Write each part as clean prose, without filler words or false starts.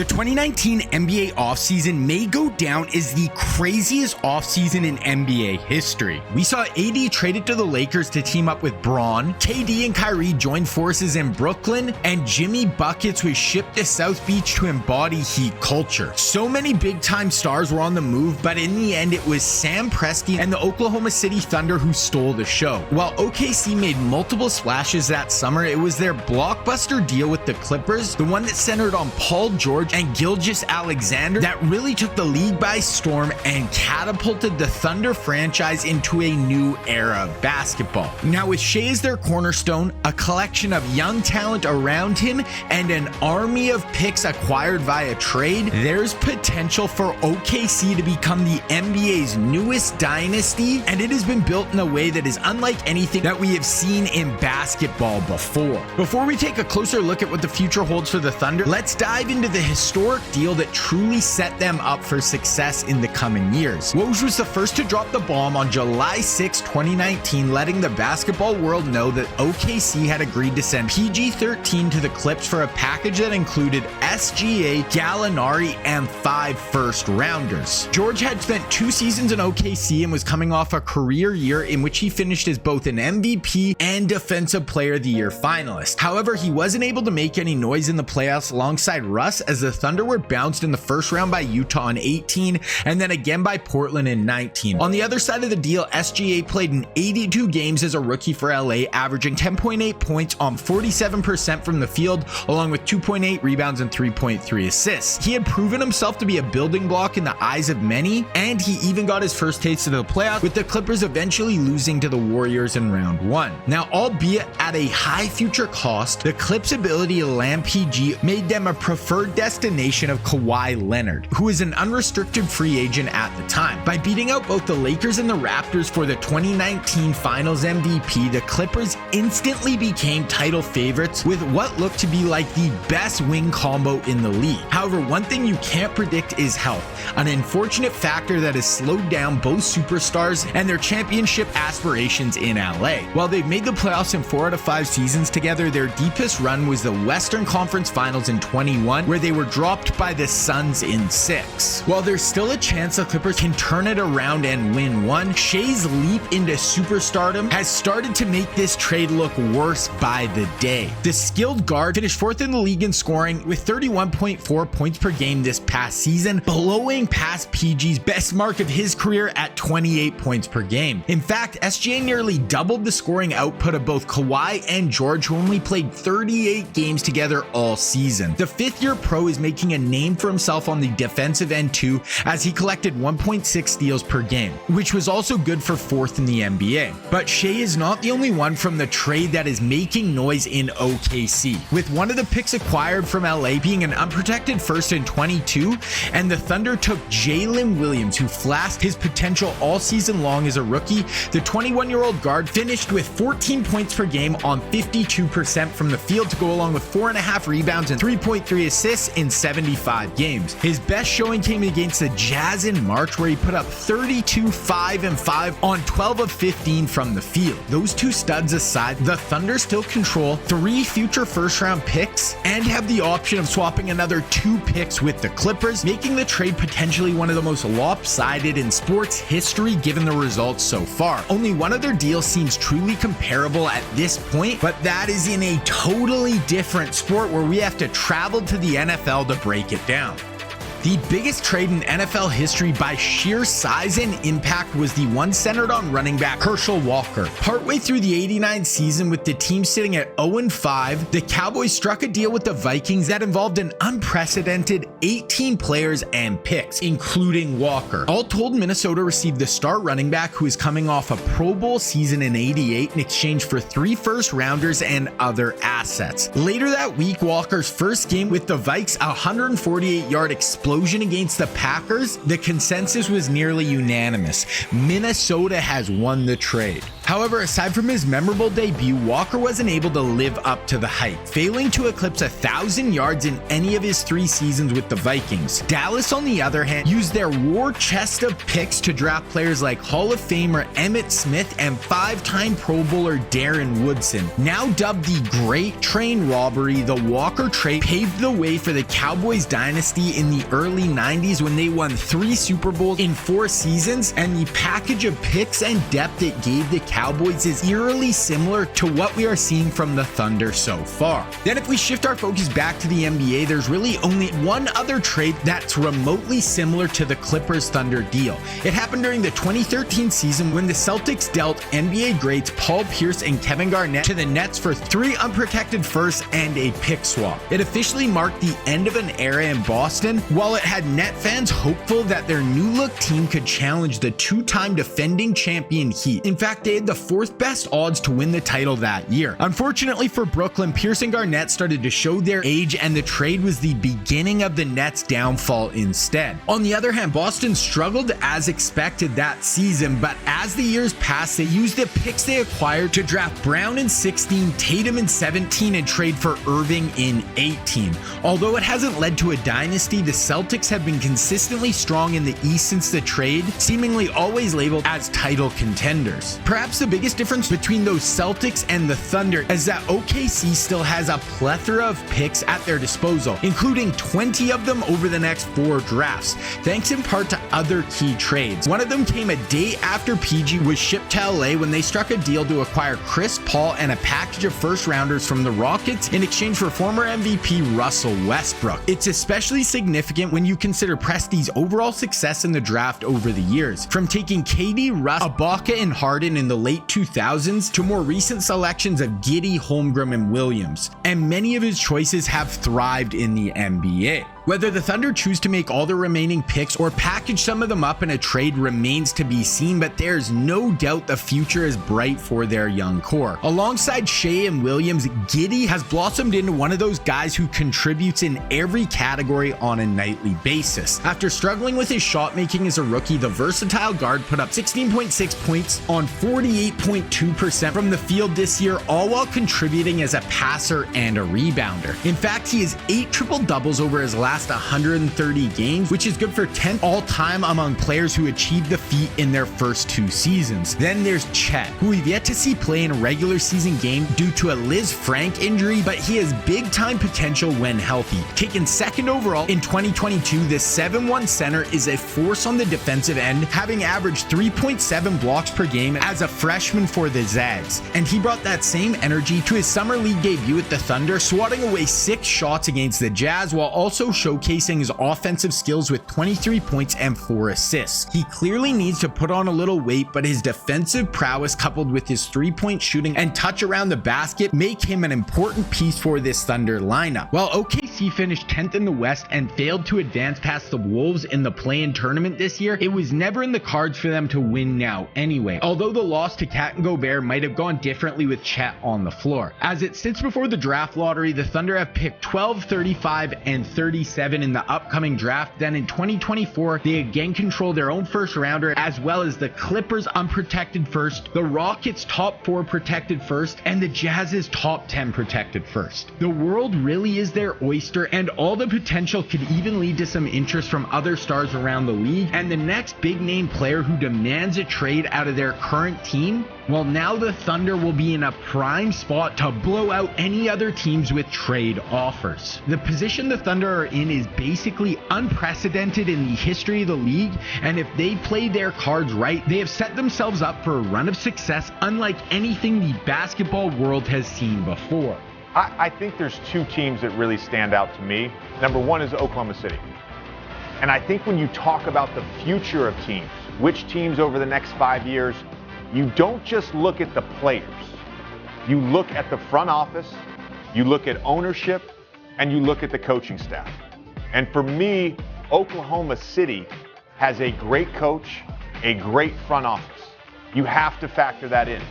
The 2019 NBA offseason may go down as the craziest offseason in NBA history. We saw AD traded to the Lakers to team up with Braun, KD and Kyrie joined forces in Brooklyn, and Jimmy Buckets was shipped to South Beach to embody Heat culture. So many big-time stars were on the move, but in the end it was Sam Presti and the Oklahoma City Thunder who stole the show. While OKC made multiple splashes that summer, it was their blockbuster deal with the Clippers, the one that centered on Paul George and Gilgeous-Alexander, that really took the league by storm and catapulted the Thunder franchise into a new era of basketball. Now, with Shai as their cornerstone, a collection of young talent around him, and an army of picks acquired via trade, there's potential for OKC to become the NBA's newest dynasty, and it has been built in a way that is unlike anything that we have seen in basketball before. Before we take a closer look at what the future holds for the Thunder, let's dive into the historic deal that truly set them up for success in the coming years. Woj was the first to drop the bomb on July 6, 2019, letting the basketball world know that OKC had agreed to send PG-13 to the Clips for a package that included SGA, Gallinari, and 5 first-rounders. George had spent 2 seasons in OKC and was coming off a career year in which he finished as both an MVP and Defensive Player of the Year finalist. However, he wasn't able to make any noise in the playoffs alongside Russ, as the Thunder were bounced in the first round by Utah in 18 and then again by Portland in 19. On the other side of the deal, SGA played in 82 games as a rookie for LA, averaging 10.8 points on 47% from the field, along with 2.8 rebounds and 3.3 assists. He had proven himself to be a building block in the eyes of many, and he even got his first taste of the playoffs, with the Clippers eventually losing to the Warriors in round 1. Now, albeit at a high future cost, the Clips' ability to land PG made them a preferred destination of Kawhi Leonard, who is an unrestricted free agent at the time. By beating out both the Lakers and the Raptors for the 2019 Finals MVP, the Clippers instantly became title favorites with what looked to be like the best wing combo in the league. However, one thing you can't predict is health, an unfortunate factor that has slowed down both superstars and their championship aspirations in LA. While they've made the playoffs in 4 out of 5 seasons together, their deepest run was the Western Conference Finals in 21, where they were dropped by the Suns in 6. While there's still a chance the Clippers can turn it around and win one, Shai's leap into superstardom has started to make this trade look worse by the day. The skilled guard finished 4th in the league in scoring with 31.4 points per game this past season, blowing past PG's best mark of his career at 28 points per game. In fact, SGA nearly doubled the scoring output of both Kawhi and George, who only played 38 games together all season. The 5th-year pro is making a name for himself on the defensive end too, as he collected 1.6 steals per game, which was also good for 4th in the NBA. But Shai is not the only one from the trade that is making noise in OKC, with one of the picks acquired from LA being an unprotected first in 22, and the Thunder took Jalen Williams, who flashed his potential all season long as a rookie. The 21-year-old guard finished with 14 points per game on 52% from the field to go along with 4.5 rebounds and 3.3 assists in 75 games. His best showing came against the Jazz in March, where he put up 32, 5, and 5 on 12 of 15 from the field. Those two studs aside, the Thunder still control 3 future first-round picks and have the option of swapping another 2 picks with the Clippers, making the trade potentially one of the most lopsided in sports history given the results so far. Only one other deal seems truly comparable at this point, but that is in a totally different sport where we have to travel to the NFL to break it down. The biggest trade in NFL history by sheer size and impact was the one centered on running back Herschel Walker. Partway through the 89 season, with the team sitting at 0-5, the Cowboys struck a deal with the Vikings that involved an unprecedented 18 players and picks, including Walker. All told, Minnesota received the star running back, who is coming off a Pro Bowl season in 88, in exchange for 3 first-rounders and other assets. Later that week, Walker's first game with the Vikes, a 148-yard explosion against the Packers, the consensus was nearly unanimous: Minnesota has won the trade. However, aside from his memorable debut, Walker wasn't able to live up to the hype, failing to eclipse 1,000 yards in any of his 3 seasons with the Vikings. Dallas, on the other hand, used their war chest of picks to draft players like Hall of Famer Emmitt Smith and 5-time Pro Bowler Darren Woodson. Now dubbed the Great Train Robbery, the Walker trade paved the way for the Cowboys dynasty in the early 90s when they won 3 Super Bowls in 4 seasons, and the package of picks and depth it gave the Cowboys is eerily similar to what we are seeing from the Thunder so far. Then if we shift our focus back to the NBA, there's really only one other trade that's remotely similar to the Clippers Thunder deal. It happened during the 2013 season when the Celtics dealt NBA greats Paul Pierce and Kevin Garnett to the Nets for 3 unprotected firsts and a pick swap. It officially marked the end of an era in Boston, while it had Net fans hopeful that their new look team could challenge the 2-time defending champion Heat. In fact, they had the 4th best odds to win the title that year. Unfortunately for Brooklyn, Pierce and Garnett started to show their age, and the trade was the beginning of the Nets' downfall instead. On the other hand, Boston struggled as expected that season, but as the years passed, they used the picks they acquired to draft Brown in 16, Tatum in 17, and trade for Irving in 18. Although it hasn't led to a dynasty, the Celtics have been consistently strong in the East since the trade, seemingly always labeled as title contenders. Perhaps the biggest difference between those Celtics and the Thunder is that OKC still has a plethora of picks at their disposal, including 20 of them over the next 4 drafts, thanks in part to other key trades. One of them came a day after PG was shipped to LA when they struck a deal to acquire Chris Paul and a package of first-rounders from the Rockets in exchange for former MVP Russell Westbrook. It's especially significant when you consider Presti's overall success in the draft over the years, from taking KD, Russ, Ibaka, and Harden in the late 2000s to more recent selections of Giddey, Holmgren, and Williams, and many of his choices have thrived in the NBA. Whether the Thunder choose to make all their remaining picks or package some of them up in a trade remains to be seen, but there's no doubt the future is bright for their young core. Alongside Shai and Williams, Giddey has blossomed into one of those guys who contributes in every category on a nightly basis. After struggling with his shot making as a rookie, the versatile guard put up 16.6 points on 48.2% from the field this year, all while contributing as a passer and a rebounder. In fact, he has 8 triple-doubles over his last 130 games, which is good for 10th all-time among players who achieved the feat in their first 2 seasons. Then there's Chet, who we've yet to see play in a regular season game due to a Liz Frank injury, but he has big-time potential when healthy. Taken 2nd overall in 2022, this 7'1" center is a force on the defensive end, having averaged 3.7 blocks per game as a freshman for the Zags. And he brought that same energy to his summer league debut at the Thunder, swatting away 6 shots against the Jazz while also showcasing his offensive skills with 23 points and 4 assists. He clearly needs to put on a little weight, but his defensive prowess coupled with his 3-point shooting and touch around the basket make him an important piece for this Thunder lineup. While OKC finished 10th in the West and failed to advance past the Wolves in the play-in tournament this year, it was never in the cards for them to win now anyway, although the loss to Cat and Gobert might have gone differently with Chet on the floor. As it sits before the draft lottery, the Thunder have picked 12, 35, and 37 in the upcoming draft. Then in 2024, they again control their own first rounder, as well as the Clippers unprotected first, the Rockets top 4 protected first, and the Jazz's top 10 protected first. The world really is their oyster, and all the potential could even lead to some interest from other stars around the league, and the next big name player who demands a trade out of their current team, well, now the Thunder will be in a prime spot to blow out any other teams with trade offers. The position the Thunder are in is basically unprecedented in the history of the league, and if they play their cards right, they have set themselves up for a run of success unlike anything the basketball world has seen before. I think there's 2 teams that really stand out to me. Number 1 is Oklahoma City. And I think when you talk about the future of teams, which teams over the next 5 years, you don't just look at the players. You look at the front office, you look at ownership, and you look at the coaching staff. And for me, Oklahoma City has a great coach, a great front office. You have to factor that in.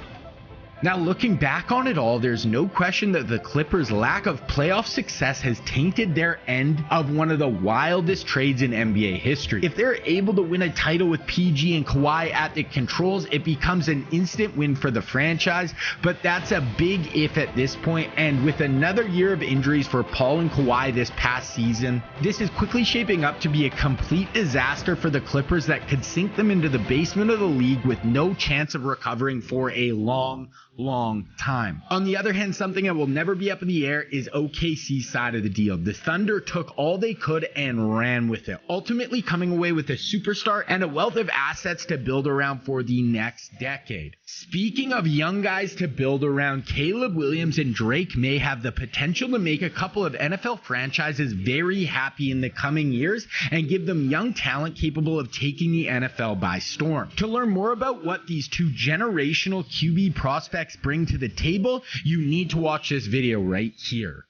Now, looking back on it all, there's no question that the Clippers' lack of playoff success has tainted their end of one of the wildest trades in NBA history. If they're able to win a title with PG and Kawhi at the controls, it becomes an instant win for the franchise, but that's a big if at this point, and with another year of injuries for Paul and Kawhi this past season, this is quickly shaping up to be a complete disaster for the Clippers that could sink them into the basement of the league with no chance of recovering for a long time. On the other hand, something that will never be up in the air is OKC's side of the deal. The Thunder took all they could and ran with it, ultimately coming away with a superstar and a wealth of assets to build around for the next decade. Speaking of young guys to build around, Caleb Williams and Drake May have the potential to make a couple of NFL franchises very happy in the coming years and give them young talent capable of taking the NFL by storm. To learn more about what these two generational QB prospects bring to the table, you need to watch this video right here.